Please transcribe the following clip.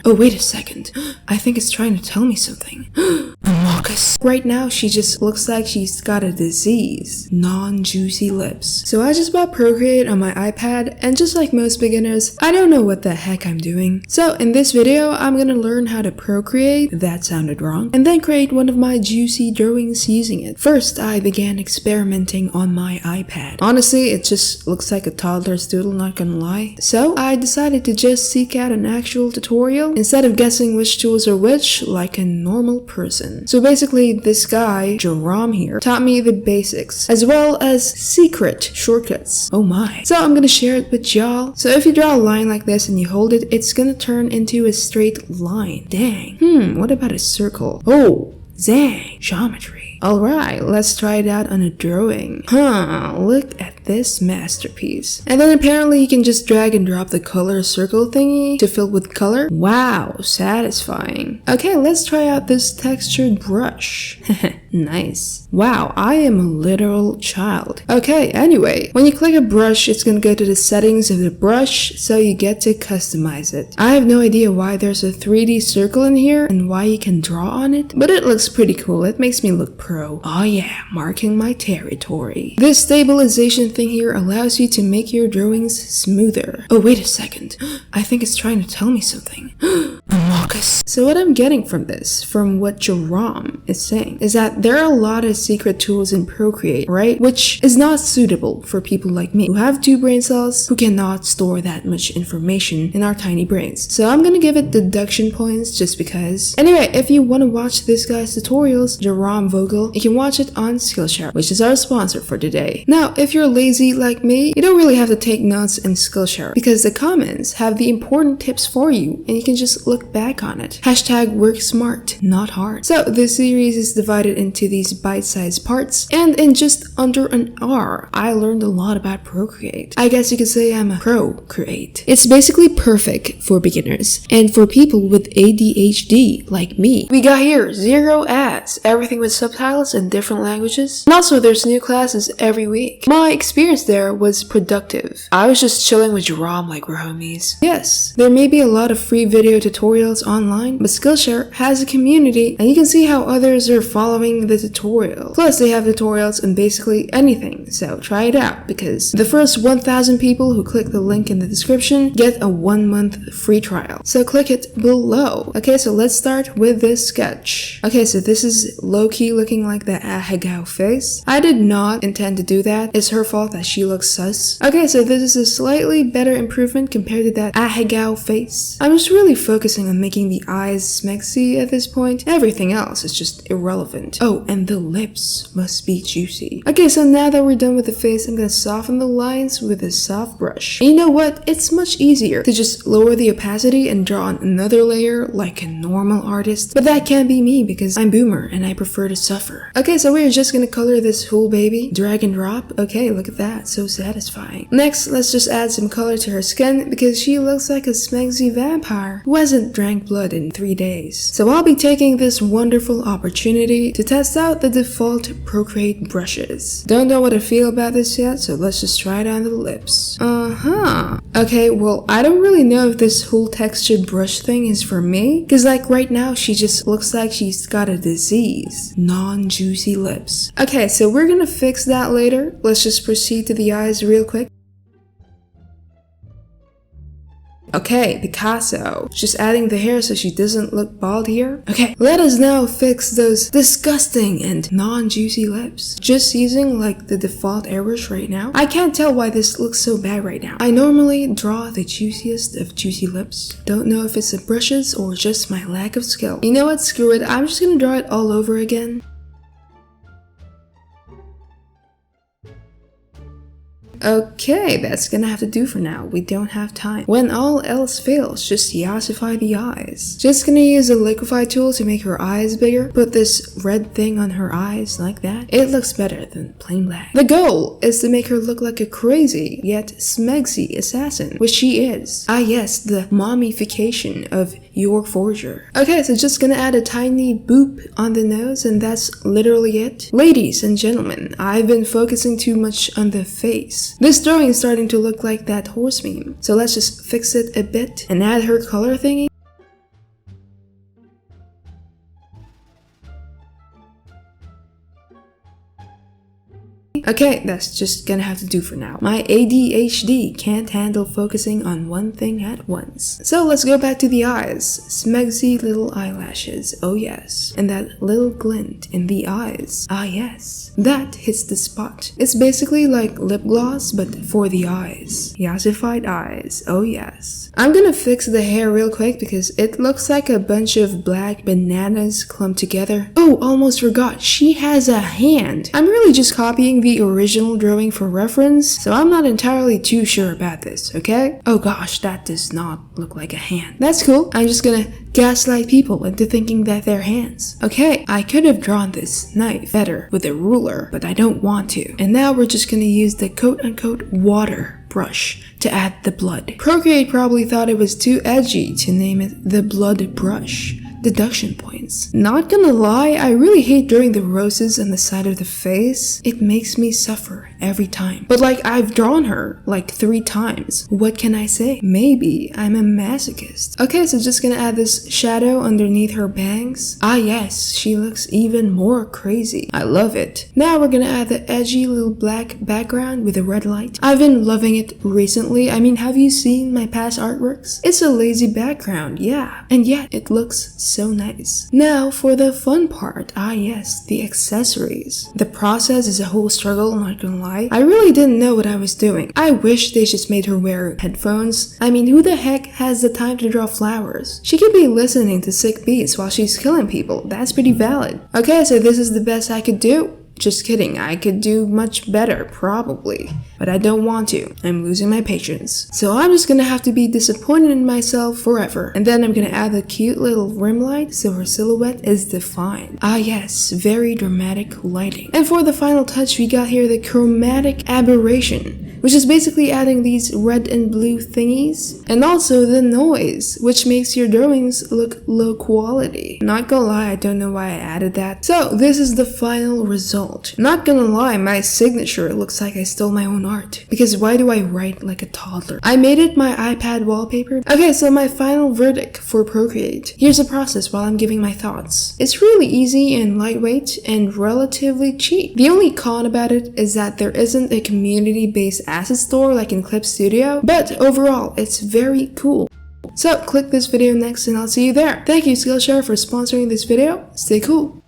Oh, wait a second. I think it's trying to tell me something. Marcus. Right now, she just looks like she's got a disease. Non-juicy lips. So I just bought Procreate on my iPad, and just like most beginners, I don't know what the heck I'm doing. So in this video, I'm gonna learn how to Procreate, that sounded wrong, and then create one of my juicy drawings using it. First, I began experimenting on my iPad. Honestly, it just looks like a toddler's doodle, not gonna lie. So I decided to just seek out an actual tutorial instead of guessing which tools are which like a normal person. So basically, this guy, Jerome here, taught me the basics, as well as secret shortcuts. Oh my. So I'm gonna share it with y'all. So if you draw a line like this and you hold it, it's gonna turn into a straight line. Dang. What about a circle? Oh, zang. Geometry. Alright, let's try it out on a drawing. Look at this masterpiece. And then apparently you can just drag and drop the color circle thingy to fill with color. Wow, satisfying. Okay, let's try out this textured brush. Nice. Wow, I am a literal child. Okay, anyway, when you click a brush, it's gonna go to the settings of the brush, so you get to customize it. I have no idea why there's a 3D circle in here and why you can draw on it, but it looks pretty cool. It makes me look pro. Oh yeah, marking my territory. This stabilization thing here allows you to make your drawings smoother. Oh, wait a second. I think it's trying to tell me something. Marcus. So what I'm getting from this, from what Jerome is saying, is that there are a lot of secret tools in Procreate, right? Which is not suitable for people like me, who have 2 brain cells, who cannot store that much information in our tiny brains. So I'm gonna give it deduction points just because. Anyway, if you want to watch this guy's tutorials, Jerome Vogel, you can watch it on Skillshare, which is our sponsor for today. Now, if you're lazy like me, you don't really have to take notes in Skillshare, because the comments have the important tips for you, and you can just look back on it. Hashtag work smart, not hard. So this series is divided into these bite-sized parts, and in just under an hour, I learned a lot about Procreate. I guess you could say I'm a Procreate. It's basically perfect for beginners, and for people with ADHD like me. We got here 0 ads, everything with subtitles in different languages, and also there's new classes every week. My experience there was productive. I was just chilling with Jerome like we're homies. Yes, there may be a lot of free video tutorials online, but Skillshare has a community, and you can see how others are following the tutorial. Plus, they have tutorials on basically anything, so try it out, because the first 1,000 people who click the link in the description get a 1-month free trial. So click it below. Okay, so let's start with this sketch. Okay, so this is low-key looking like the Ahegao face. I did not intend to do that. It's her fault that she looks sus. Okay, so this is a slightly better improvement compared to that Ahegao face. I'm just really focusing on making the eyes smexy at this point. Everything else is just irrelevant. Oh, and the lips must be juicy. Okay, so now that we're done with the face, I'm gonna soften the lines with a soft brush. And you know what? It's much easier to just lower the opacity and draw on another layer like a normal artist. But that can't be me because I'm boomer and I prefer to suffer. Okay, so we're just gonna color this whole baby. Drag and drop. Okay, look at that. So satisfying. Next, let's just add some color to her skin because she looks like a smexy vampire who hasn't drank blood in 3 days. So I'll be taking this wonderful opportunity to test out the default Procreate brushes. Don't know what I feel about this yet, so let's just try it on the lips. Okay, well, I don't really know if this whole textured brush thing is for me, because like right now she just looks like she's got a disease. Non-juicy lips. Okay, so we're gonna fix that later. Let's just proceed to the eyes real quick. Okay, Picasso. Just adding the hair so she doesn't look bald here. Okay, let us now fix those disgusting and non-juicy lips. Just using like the default airbrush right now. I can't tell why this looks so bad right now. I normally draw the juiciest of juicy lips. Don't know if it's the brushes or just my lack of skill. You know what? Screw it. I'm just gonna draw it all over again. Okay, that's gonna have to do for now. We don't have time. When all else fails, just yassify the eyes. Just gonna use a liquify tool to make her eyes bigger. Put this red thing on her eyes like that. It looks better than plain black. The goal is to make her look like a crazy yet smexy assassin, which she is. Ah yes, the mommification of your forger. Okay, so just gonna add a tiny boop on the nose, and that's literally it. Ladies and gentlemen, I've been focusing too much on the face. This drawing is starting to look like that horse meme, so let's just fix it a bit and add her color thingy. me? Okay, that's just gonna have to do for now. My ADHD can't handle focusing on one thing at once. So let's go back to the eyes. Smegsy little eyelashes, oh yes. And that little glint in the eyes, ah yes. That hits the spot. It's basically like lip gloss, but for the eyes. Yassified eyes, oh yes. I'm gonna fix the hair real quick because it looks like a bunch of black bananas clumped together. Oh, almost forgot, she has a hand. I'm really just copying the original drawing for reference, so I'm not entirely too sure about this, okay? Oh gosh, that does not look like a hand. That's cool. I'm just gonna gaslight people into thinking that they're hands. Okay, I could have drawn this knife better with a ruler, but I don't want to. And now we're just gonna use the quote-unquote water brush to add the blood. Procreate probably thought it was too edgy to name it the blood brush. Deduction points. Not gonna lie, I really hate drawing the roses on the side of the face. It makes me suffer every time. But like, I've drawn her like 3 times. What can I say? Maybe I'm a masochist. Okay, so just gonna add this shadow underneath her bangs. Ah yes, she looks even more crazy. I love it. Now we're gonna add the edgy little black background with a red light. I've been loving it recently. I mean, have you seen my past artworks? It's a lazy background, yeah. And yet, it looks so nice. Now for the fun part. Ah yes, the accessories. The process is a whole struggle, I'm not gonna lie. I really didn't know what I was doing. I wish they just made her wear headphones. I mean, who the heck has the time to draw flowers? She could be listening to sick beats while she's killing people. That's pretty valid. Okay, so this is the best I could do. Just kidding, I could do much better, probably. But I don't want to. I'm losing my patience. So I'm just gonna have to be disappointed in myself forever. And then I'm gonna add a cute little rim light so her silhouette is defined. Ah yes, very dramatic lighting. And for the final touch, we got here the Chromatic Aberration, which is basically adding these red and blue thingies. And also the noise, which makes your drawings look low quality. Not gonna lie, I don't know why I added that. So this is the final result. Not gonna lie, my signature looks like I stole my own art. Because why do I write like a toddler? I made it my iPad wallpaper. Okay, so my final verdict for Procreate. Here's the process while I'm giving my thoughts. It's really easy and lightweight and relatively cheap. The only con about it is that there isn't a community-based asset store like in Clip Studio, but overall, it's very cool. So click this video next and I'll see you there. Thank you Skillshare for sponsoring this video. Stay cool.